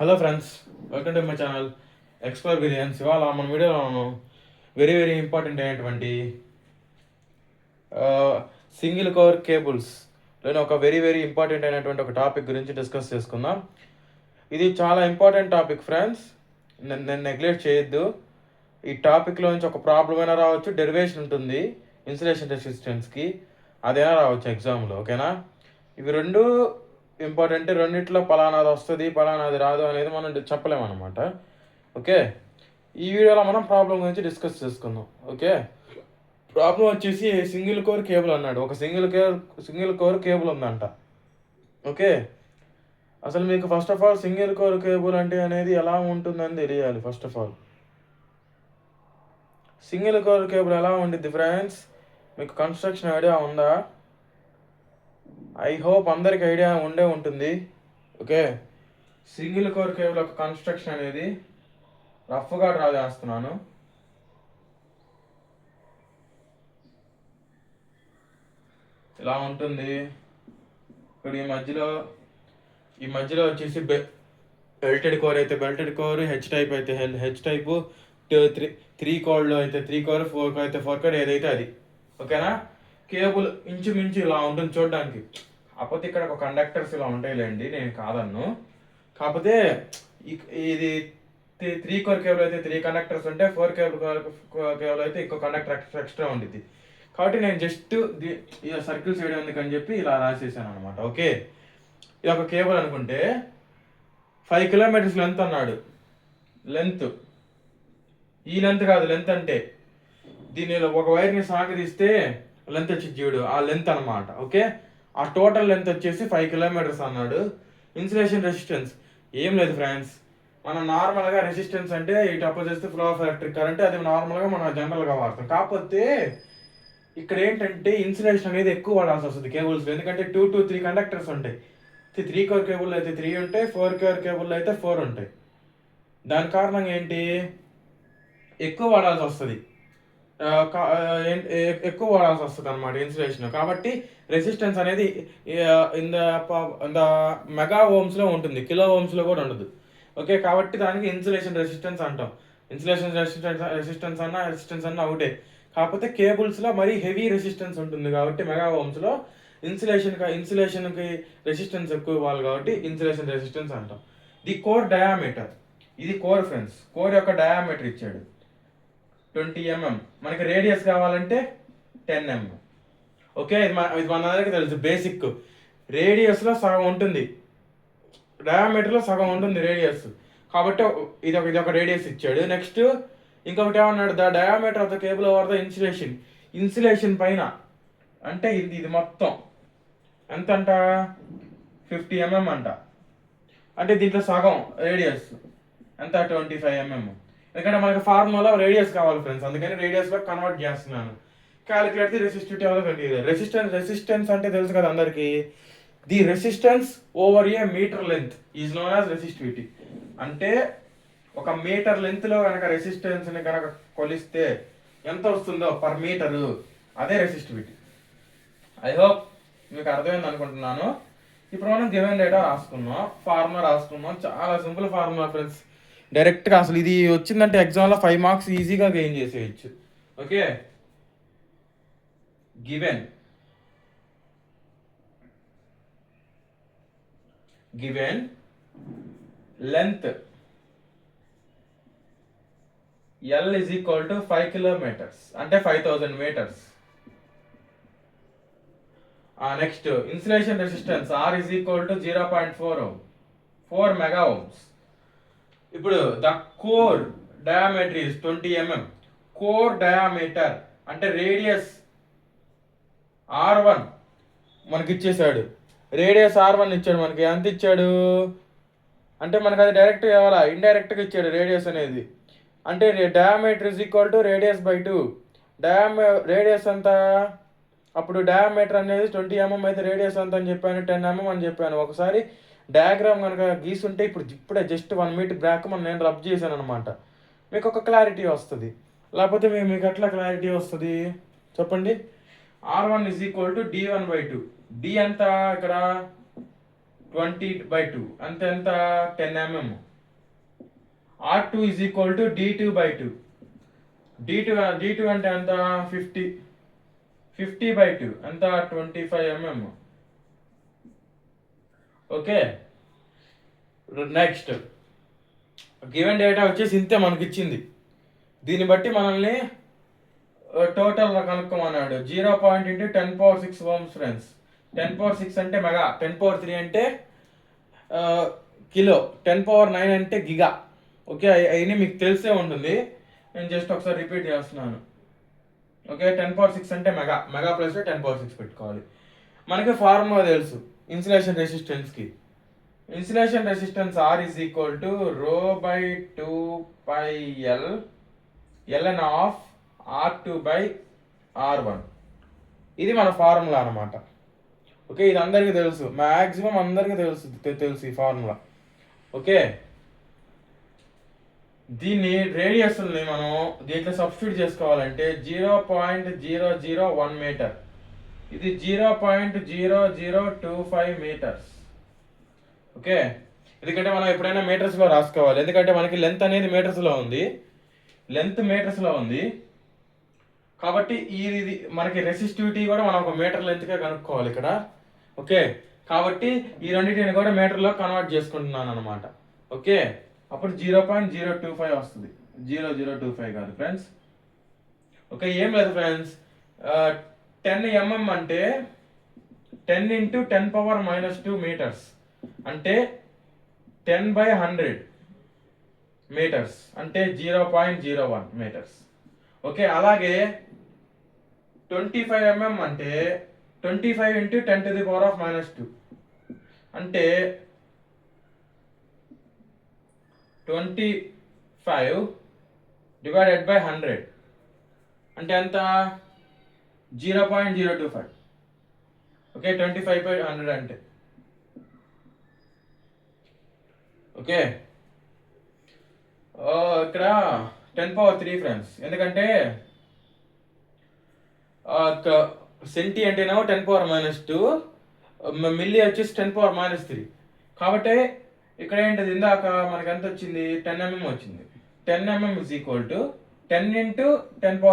Hello friends, welcome to my channel explore billions. ఇవాళ మన వీడియోలో వెరీ వెరీ ఇంపార్టెంట్ అయినటువంటి సింగిల్ కోర్ కేబుల్స్ లోని ఒక వెరీ వెరీ ఇంపార్టెంట్ అయినటువంటి ఒక టాపిక్ గురించి డిస్కస్ చేసుకుందాం. ఇది చాలా ఇంపార్టెంట్ టాపిక్ ఫ్రెండ్స్, నేను నెగ్లెక్ట్ చేయొద్దు. ఈ టాపిక్లో నుంచి ఒక ప్రాబ్లం అయినా రావచ్చు, డెరివేషన్ ఉంటుంది ఇన్సులేషన్ రెసిస్టెన్స్కి, అదైనా రావచ్చు ఎగ్జామ్లో. ఓకేనా? ఇవి రెండు ఇంపార్టెంట్. రెండిట్లో పలానాది వస్తుంది పలానాది రాదు అనేది మనం చెప్పలేము అనమాట. ఓకే, ఈ వీడియోలో మనం ప్రాబ్లం గురించి డిస్కస్ చేసుకుందాం. ఓకే, ప్రాబ్లం వచ్చేసి సింగిల్ కోర్ కేబుల్ అన్నాడు. ఒక సింగిల్ కోర్ కేబుల్ ఉందంట. ఓకే, అసలు మీకు first of all single core cable అంటే అనేది ఎలా ఉంటుందని తెలియాలి. First of all single core cable ఎలా ఉండిద్ది ఫ్రెండ్స్, మీకు కన్స్ట్రక్షన్ ఐడియా ఉందా? ఐ హోప్ అందరికి ఐడియా ఉండే ఉంటుంది. ఓకే, సింగిల్ కోర్ కేబుల్ యొక్క కన్స్ట్రక్షన్ అనేది రఫ్గా డ్రా చేస్తున్నాను. ఇలా ఉంటుంది. ఇప్పుడు ఈ మధ్యలో వచ్చేసి బెల్టెడ్ కోర్ అయితే బెల్టెడ్ కోర్, హెచ్ టైప్ అయితే హెచ్ టైపు, త్రీ కోర్లో అయితే 3 కోర్, 4 కోర్ అయితే 4 కోర్, ఏదైతే అది. ఓకేనా? కేబుల్ ఇంచుమించు ఇలా ఉంటుంది చూడడానికి. కాకపోతే ఇక్కడ ఒక కండక్టర్స్ ఇలా ఉంటాయిలేండి, నేను కాదన్ను. కాకపోతే ఇది 3 కోర్ కేబుల్ అయితే 3 కండక్టర్స్ ఉంటాయి, 4 కేబుల్ అయితే ఇంకో కండక్టర్ ఎక్స్ట్రా ఉండిద్ది. కాబట్టి నేను జస్ట్ సర్కిల్స్ వేయడం ఎందుకని చెప్పి ఇలా రాసేసాను అనమాట. ఓకే, ఇది ఒక కేబుల్ అనుకుంటే 5 కిలోమీటర్స్ లెంత్ అన్నాడు. లెంత్, ఈ లెంత్ కాదు, లెంత్ అంటే దీన్ని ఒక వైర్ని సాగదీస్తే లెంత్ వచ్చి చూడు, ఆ లెంత్ అనమాట. ఓకే, ఆ టోటల్ లెంత్ వచ్చేసి 5 కిలోమీటర్స్ అన్నాడు. ఇన్సులేషన్ రెసిస్టెన్స్ ఏం లేదు ఫ్రెండ్స్, మనం నార్మల్గా రెసిస్టెన్స్ అంటే ఇటు అప్లై చేస్తే ఫ్లో ఆఫ్ ఎలక్ట్రిక్ కరెంట్, అది నార్మల్గా మనం జనరల్గా వాడతాం. కాకపోతే ఇక్కడ ఏంటంటే ఇన్సులేషన్ అనేది ఎక్కువ వాడాల్సి వస్తుంది కేబుల్స్, ఎందుకంటే 2 to 3 కండక్టర్స్ ఉంటాయి. 3 కోర్ కేబుల్ అయితే 3 ఉంటాయి, 4 కోర్ కేబుల్ అయితే 4 ఉంటాయి. దాని కారణంగా ఏంటి, ఎక్కువ వాడాల్సి వస్తుంది. ఎక్కువ వాడాల్సి వస్తుంది అనమాట ఇన్సులేషన్. కాబట్టి రెసిస్టెన్స్ అనేది ఇన్ ద మెగా ఓమ్స్లో ఉంటుంది, కిలో ఓమ్స్లో కూడా ఉండదు. ఓకే, కాబట్టి దానికి ఇన్సులేషన్ రెసిస్టెన్స్ అంటాం. ఇన్సులేషన్ రెసిస్టెన్స్ అన్న ఒకటే. కాకపోతే కేబుల్స్లో మరీ హెవీ రెసిస్టెన్స్ ఉంటుంది కాబట్టి మెగా ఓమ్స్లో ఇన్సులేషన్కి రెసిస్టెన్స్ ఎక్కువ ఇవ్వాలి కాబట్టి ఇన్సులేషన్ రెసిస్టెన్స్ అంటాం. ది కోర్ డయామీటర్, ఇది కోర్ ఫ్రెండ్స్. కోర్ యొక్క డయామీటర్ ఇచ్చాడు 20 mm, మనకి రేడియస్ కావాలంటే 10 mm. ఓకే, ఇది మనందరికీ తెలుసు బేసిక్. రేడియస్లో సగం ఉంటుంది, డయామీటర్లో సగం ఉంటుంది రేడియస్. కాబట్టి ఇది ఒక రేడియస్ ఇచ్చాడు. నెక్స్ట్ ఇంకొకటి ఏమన్నాడు, the diameter of the cable over the insulation పైన అంటే ఇది మొత్తం ఎంత అంట, 50 mm అంట. అంటే దీంట్లో సగం రేడియస్ ఎంత, 25 mm. ఎందుకంటే మనకి ఫార్ములా రేడియస్ కావాలి ఫ్రెండ్స్, అందుకని రేడియస్లో కన్వర్ట్ చేస్తున్నాను. Calculate the resistivity of the resistance అంటే తెలుసు కదా అందరికి. The resistance over a metre length is known as resistivity. అంటే ఒక మీటర్ లెంత్లో కనుక రెసిస్టెన్స్ని కనుక కొలిస్తే ఎంత వస్తుందో పర్ మీటరు, అదే రెసిస్టివిటీ. ఐ హోప్ మీకు అర్థమైంది అనుకుంటున్నాను. ఇప్పుడు మనం గివెన్ డేటా రాసుకున్నాం, ఫార్ములా రాసుకున్నాం. చాలా సింపుల్ ఫార్ములా ఫ్రెండ్స్, డైరెక్ట్గా అసలు ఇది వచ్చిందంటే ఎగ్జామ్లో 5 మార్క్స్ ఈజీగా గెయిన్ చేసేయచ్చు. Okay, given length L is equal to 5 kilometers అంటే 5000 meters. Next insulation resistance R is equal to 0.4 ohm, 4 mega ohms. ఇప్పుడు the core diameter is 20 mm. Core diameter అంటే రేడియస్ R1 మనకి ఇచ్చేసాడు. రేడియస్ R1 ఇచ్చాడు మనకి. ఎంత ఇచ్చాడు అంటే మనకి అది డైరెక్ట్ కావాలా, ఇండైరెక్ట్గా ఇచ్చాడు రేడియస్ అనేది. అంటే diameter is equal to radius by 2. Radius ఎంత, అప్పుడు డయామీటర్ అనేది 20 mm అయితే రేడియస్ ఎంత అని చెప్పాను, 10 mm అని చెప్పాను. ఒకసారి డయాగ్రామ్ కనుక గీసుంటే ఇప్పుడే జస్ట్ 1 మీటర్ బ్యాక్ నేను రబ్ చేశాను అనమాట, మీకు ఒక క్లారిటీ వస్తుంది. లేకపోతే మీకు ఎట్లా క్లారిటీ వస్తుంది చెప్పండి. R1 is equal to D1/2. D ఎంత ఇక్కడ 20/2 అంత ఎంత 10 mm. R2 is equal to d2/2. d2 అంటే ఎంత 50/2 ఎంత 25 mm. Okay, next given data వచ్చేసి ఇంతే మనకి ఇచ్చింది. దీన్ని బట్టి మనల్ని టోటల్ కనుక్కోమన్నాడు. 0.10^6 Ohm's friends. 10^6 అంటే మెగా, 10^3 అంటే కిలో, 10^9 అంటే గిగా. ఓకే, అవన్నీ మీకు తెలిసే ఉంటుంది, నేను జస్ట్ ఒకసారి రిపీట్ చేస్తున్నాను. ఓకే, 10^6 అంటే మెగా, మెగా ప్లస్ 10^6 పెట్టుకోవాలి. మనకి ఫార్ములా తెలుసు ఇన్సులేషన్ రెసిస్టెన్స్కి. Insulation resistance R is equal to ρ/2πL ln of R2/R1. ఇది మన ఫార్ములా అనమాట. ఓకే, ఇది అందరికీ తెలుసు, మ్యాక్సిమం అందరికీ తెలుసు ఈ ఫార్ములా. ఓకే, దీన్ని రేడియస్ని మనం దీంట్లో సబ్స్టిట్యూట్ చేసుకోవాలంటే 0.001 మీటర్, ఇది 0.0025 మీటర్స్. ఓకే, ఎందుకంటే మనం ఎప్పుడైనా మీటర్స్లో రాసుకోవాలి, ఎందుకంటే మనకి లెంత్ అనేది మీటర్స్లో ఉంది, కాబట్టి ఇది మనకి రెసిస్టివిటీ కూడా మనం ఒక మీటర్ లెంత్గా కనుక్కోవాలి ఇక్కడ. ఓకే, కాబట్టి ఈ రెండింటిని కూడా మీటర్లో కన్వర్ట్ చేసుకుంటున్నాను అనమాట. ఓకే, అప్పుడు 0.025 వస్తుంది, 0025 కాదు ఫ్రెండ్స్. ఓకే, ఏం లేదు ఫ్రెండ్స్, 10 mm అంటే 10 × 10⁻² మీటర్స్ అంటే 10/100 మీటర్స్ అంటే 0.01 మీటర్స్. ఓకే, అలాగే 25 mm అంటే 25 × 10⁻² అంటే 25/100 అంటే ఎంత 0.025. ఓకే, 25/100 అంటే ఓకే ఇక్కడ 10⁻³ ఫ్రెండ్స్, ఎందుకంటే సెంటీ అంటేనేమో 10⁻², మిల్లీ వచ్చేసి 10⁻³ కాబట్టి ఇక్కడ ఏంటిది ఇందాక మనకి ఎంత వచ్చింది 10 mm వచ్చింది. 10 mm ఈజ్ ఈక్వల్ టు 10 × 10⁻³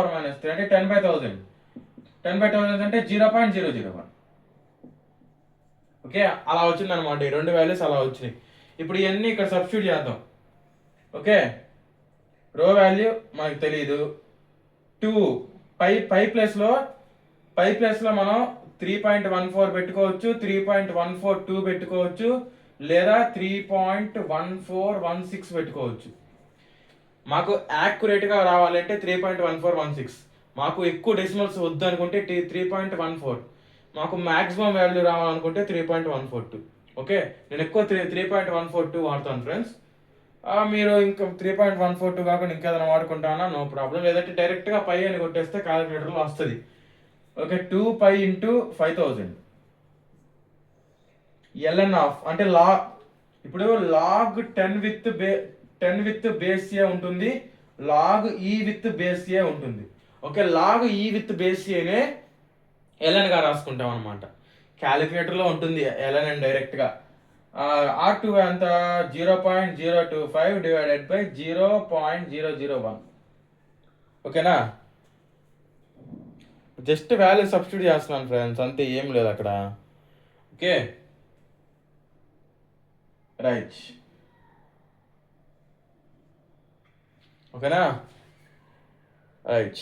అంటే 10/1000. 10/1000 అంటే 0.001. ఓకే, అలా వచ్చింది అనమాట, ఈ రెండు వాల్యూస్ అలా వచ్చినాయి. ఇప్పుడు ఇవన్నీ ఇక్కడ సబ్స్టిట్యూట్ చేద్దాం. ఓకే, రో వాల్యూ మనకు తెలియదు. 2 పై ప్లేస్లో మనం 3.14 పెట్టుకోవచ్చు, 3.142 పెట్టుకోవచ్చు, లేదా 3.1416 పెట్టుకోవచ్చు. మాకు యాక్యురేట్గా రావాలంటే 3.1416, మాకు ఎక్కువ డెసిమల్స్ వద్దు అనుకుంటే 3.14, మాకు మ్యాక్సిమం వాల్యూ రావాలనుకుంటే 3.142. ఓకే, నేను ఎక్కువ 3.142 వాడతాను ఫ్రెండ్స్. మీరు ఇంకా 3.142 కాకుండా ఇంకేదైనా వాడుకుంటానా, నో ప్రాబ్లం. లేదంటే డైరెక్ట్గా పై అని కొట్టేస్తే క్యాలిక్యులేటర్లో వస్తుంది. ఓకే, 2π × 5000 ln ఆఫ్ అంటే ఇప్పుడు log 10 విత్ బేస్ ఏ ఉంటుంది, log e with base e ఉంటుంది. Okay, log e with base ఏనే ln గా రాసుకుంటాం అనమాట. క్యాలిక్యులేటర్లో ఉంటుంది ln అని డైరెక్ట్గా. R2 అంత 0.025 డివైడెడ్ బై 0.001. ఓకేనా, జస్ట్ వాల్యూ సబ్స్టిట్యూట్ చేస్తున్నాను ఫ్రెండ్స్, అంతే, ఏం లేదు అక్కడ. Okay, right. ఓకేనా, రైట్.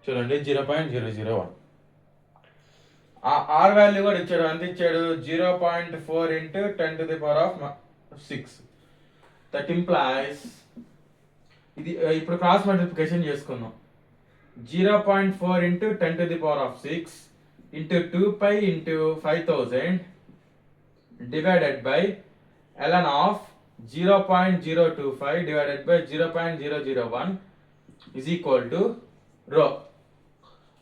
చూడండి 0.001. ఆర్ వాల్యూ కూడా ఇచ్చాడు, అంత ఇచ్చాడు 0.4 × 10⁻6. దట్ ఇంప్లాయిస్ ఇది ఇప్పుడు క్రాస్ మల్టిప్లికేషన్ చేసుకుందాం. 0.4 × 10⁻6 × 2π × 5000 divided by ln of 0.025 divided by 0.001 is equal to రో.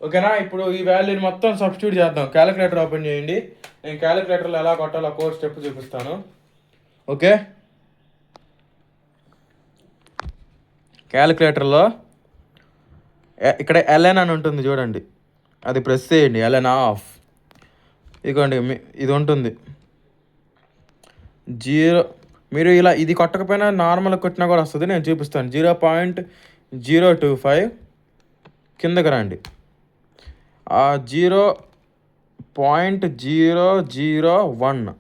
ఓకేనా, ఇప్పుడు ఈ వాల్యూని మొత్తం సబ్స్టిట్యూట్ చేద్దాం. క్యాలిక్యులేటర్ ఓపెన్ చేయండి, నేను క్యాలిక్యులేటర్లో ఎలా కొట్టాలో కోర్స్ స్టెప్ చూపిస్తాను. ఓకే, క్యాలిక్యులేటర్లో ఇక్కడ ln అని ఉంటుంది చూడండి, అది ప్రెస్ చేయండి, ఎల్ఎన్ ఆఫ్. ఇదిగోండి ఇది ఉంటుంది 0. మీరు ఇలా ఇది కొట్టకపోయినా నార్మల్ కొట్టినా కూడా వస్తుంది, నేను చూపిస్తాను. 0.025 కిందకి రండి. ఆ 0.001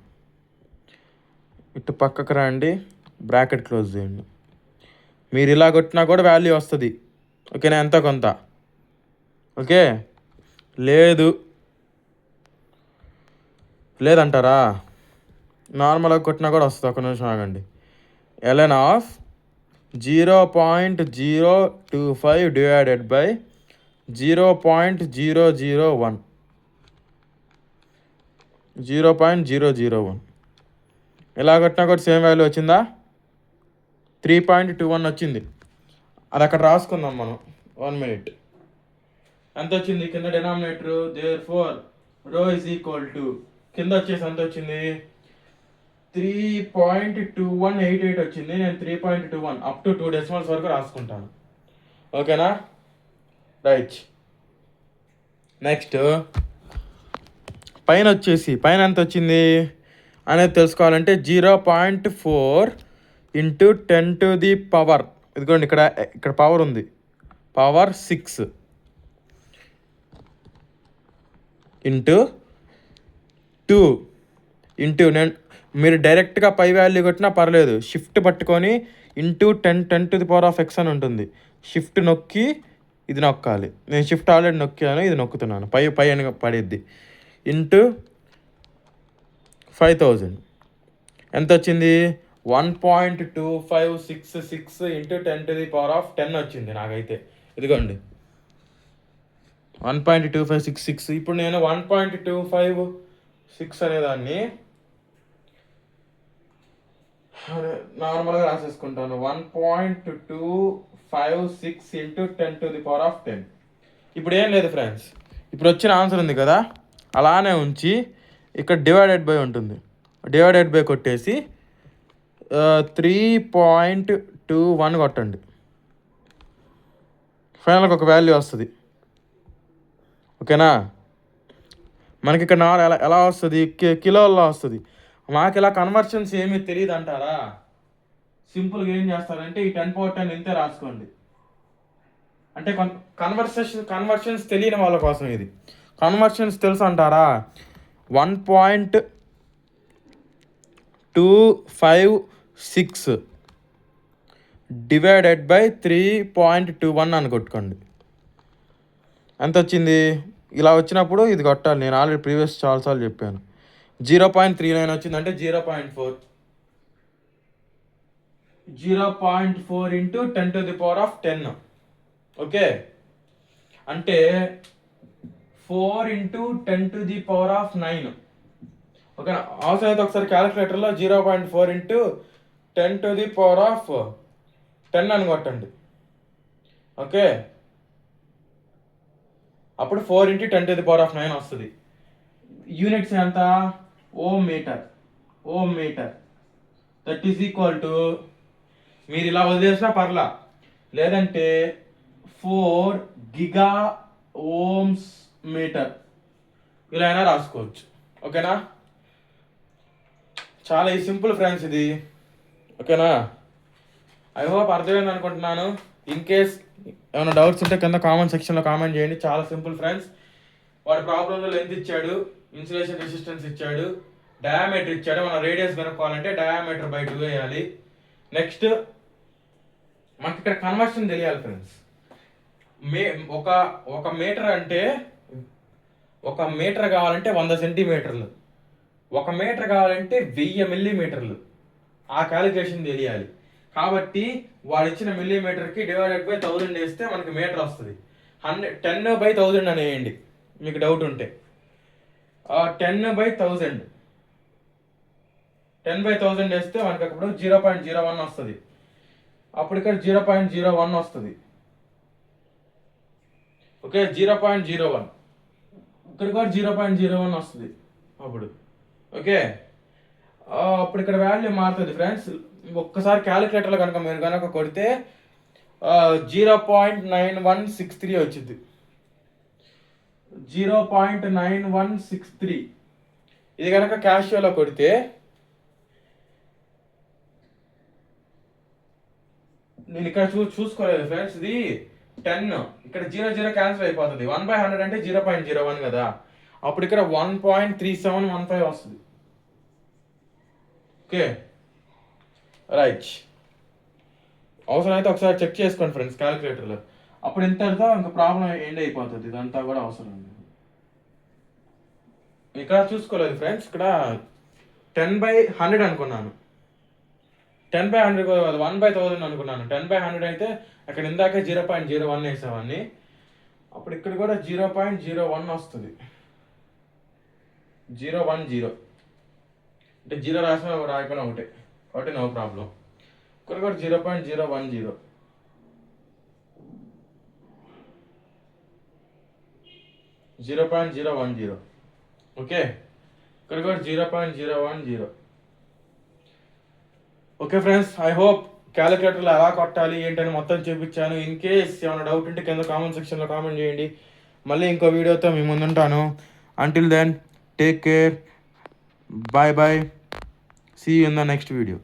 ఇటు పక్కకు రండి, బ్రాకెట్ క్లోజ్ చేయండి. మీరు ఇలా కొట్టినా కూడా వాల్యూ వస్తుంది, ఓకేనా, ఎంతో కొంత. ఓకే, లేదంటారా, నార్మల్గా కొట్టినా కూడా వస్తుంది. ఒక నిమిషం ఆగండి. ఎల్ఎన్ ఆఫ్ 0.025 డివైడెడ్ బై 0.001 0.001 ఇలా కొట్టినా కూడా సేమ్ వాల్యూ వచ్చిందా? 3.21 వచ్చింది. అది అక్కడ రాసుకుందాం మనం. 1 minute. ఎంత వచ్చింది కింద డినామినేటర్? దేర్ ఫోర్ రో ఈజ్ ఈక్వల్ టు కింద వచ్చేసి ఎంత వచ్చింది? 3.2188 వచ్చింది. నేను 3.21 అప్ టు 2 డెసిమల్స్ వరకు రాసుకుంటాను, ఓకేనా. రైట్, నెక్స్ట్ పైన వచ్చేసి పైన ఎంత వచ్చింది అనేది తెలుసుకోవాలంటే 0.4 ఇంటూ 10⁻⁴. ఇదిగోండి, ఇక్కడ పవర్ ఉంది, పవర్ 6 ఇంటూ 2 ఇంటూ మీరు డైరెక్ట్గా పై వాల్యూ కొట్టినా పర్లేదు, షిఫ్ట్ పట్టుకొని ఇంటూ 10⁻⁴ అని ఉంటుంది. షిఫ్ట్ నొక్కి ఇది నొక్కాలి. నేను షిఫ్ట్ ఆల్రెడీ నొక్కాను, ఇది నొక్కుతున్నాను, పై అని పడిద్ది. ఇంటూ 5000 ఎంత వచ్చింది? 1.2566 ఇంటూ 10⁻10 వచ్చింది నాకైతే. ఇదిగోండి 1.2566. ఇప్పుడు నేను 1.256 అనేదాన్ని నార్మల్గా రాసేసుకుంటాను. 1.256 ఇంటూ 10⁻10. ఇప్పుడు ఏం లేదు ఫ్రెండ్స్, ఇప్పుడు వచ్చిన ఆన్సర్ ఉంది కదా, అలానే ఉంచి ఇక్కడ డివైడెడ్ బై ఉంటుంది, డివైడెడ్ బై కొట్టేసి 3.21 కొట్టండి. ఫైనల్గా ఒక వాల్యూ వస్తుంది, ఓకేనా. మనకి ఇక్కడ ఎలా వస్తుంది? కిలోల్లో వస్తుంది. మాకు ఇలా కన్వర్షన్స్ ఏమీ తెలియదు అంటారా? సింపుల్గా ఏం చేస్తారంటే ఈ 10⁻10 ఇంతే రాసుకోండి. అంటే కన్వర్షన్స్ తెలియని వాళ్ళ కోసం ఇది. కన్వర్షన్స్ తెలుసు అంటారా? 1.256 డివైడెడ్ బై 3.21 అని కొట్టుకోండి. ఎంత వచ్చింది? ఇలా వచ్చినప్పుడు ఇది కొట్టాలి. నేను ఆల్రెడీ ప్రీవియస్ చాలాసార్లు చెప్పాను. 0.39 వచ్చిందంటే 0.4 ఇంటూ 10⁻10. ఓకే, అంటే 4 ఇంటూ 10⁻9. ఓకే, అవసరం అయితే ఒకసారి క్యాలిక్యులేటర్లో 0.4 ఇంటూ 10⁻10 అని కొట్టండి. ఓకే, అప్పుడు 4 ఇంటూ 10⁻9 వస్తుంది. యూనిట్స్ ఎంత? Ohm meter. That is equal to, మీరు ఇలా వదిలేసినా పర్లా, లేదంటే 4 గిగా ఓమ్స్ మీటర్ ఇలా అయినా రాసుకోవచ్చు, ఓకేనా. చాలా సింపుల్ ఫ్రెండ్స్ ఇది, ఓకేనా. ఐ హోప్ అర్థమైంది అనుకుంటున్నాను. ఇన్ కేస్ ఏమైనా డౌట్స్ ఉంటే కింద కామెంట్ సెక్షన్లో కామెంట్ చేయండి. చాలా సింపుల్ ఫ్రెండ్స్. వాడి ప్రాబ్లంలో లెంత్ ఇచ్చాడు, ఇన్సులేషన్ రెసిస్టెన్స్ ఇచ్చాడు, డయామీటర్ ఇచ్చాడు. మనం రేడియస్ కనుక్కోవాలంటే డయామీటర్ బై 2 వేయాలి. నెక్స్ట్ మనకి ఇక్కడ కన్వర్షన్ తెలియాలి ఫ్రెండ్స్. ఒక మీటర్ అంటే, ఒక మీటర్ కావాలంటే 100 సెంటీమీటర్లు, ఒక మీటర్ కావాలంటే 1000 మిల్లీమీటర్లు. ఆ క్యాలిక్యులేషన్ తెలియాలి. కాబట్టి వాడు ఇచ్చిన మిల్లీమీటర్కి డివైడెడ్ బై 1000 వేస్తే మనకి మీటర్ వస్తుంది. 10/1000 అనేయండి మీకు డౌట్ ఉంటే. 10/1000 వేస్తే మనకి అప్పుడు 0.01 వస్తుంది. అప్పుడు ఇక్కడ 0.01 వస్తుంది. ఓకే, 0.01 ఇక్కడ కూడా 0.01 వస్తుంది అప్పుడు. ఓకే, అప్పుడు ఇక్కడ వాల్యూ మారుతుంది ఫ్రెండ్స్. ఒక్కసారి క్యాలిక్యులేటర్లో కనుక మీరు కనుక కొడితే 0.9163 వచ్చింది. 0.9163. ఇది కనుక క్యాషియోలో కొడితే నేను ఇక్కడ చూసుకోలేదు ఫ్రెండ్స్. ఇది 10, ఇక్కడ 0 క్యాన్సిల్ అయిపోతుంది. 1/100 అంటే 0.01 కదా, అప్పుడు ఇక్కడ 1.3715 వస్తుంది. Okay right. అవసరం అయితే ఒకసారి చెక్ చేసుకోండి ఫ్రెండ్స్ క్యాలిక్యులేటర్లో. అప్పుడు ఇంతటితో ఇంకా ప్రాబ్లం ఎండ్ అయిపోతుంది. ఇదంతా కూడా అవసరం లేదు. ఇక్కడ చూసుకోలేదు ఫ్రెండ్స్, ఇక్కడ 10/100 అనుకున్నాను. 10/100 కాదు, 1/1000 అనుకున్నాను. 10/100 అయితే అక్కడ ఇందాకే 0.01 వేసామని, అప్పుడు ఇక్కడ కూడా 0.01 వస్తుంది. 010 అంటే 0 రాసిన రాయకుండా ఒకటే, ఒకటి నో ప్రాబ్లం. ఇక్కడ కూడా 0.010, 0.010. ఓకే, ఇక్కడ కూడా 0.010. ఓకే ఫ్రెండ్స్, ఐ హోప్ క్యాలిక్యులేటర్లో ఎలా కొట్టాలి ఏంటని మొత్తం చూపించాను. ఇన్ కేస్ ఏమైనా డౌట్ ఉంటే కింద కామెంట్ సెక్షన్లో కామెంట్ చేయండి. మళ్ళీ ఇంకో వీడియోతో మీ ముందుంటాను. Until then take care, bye bye, see you in the next video.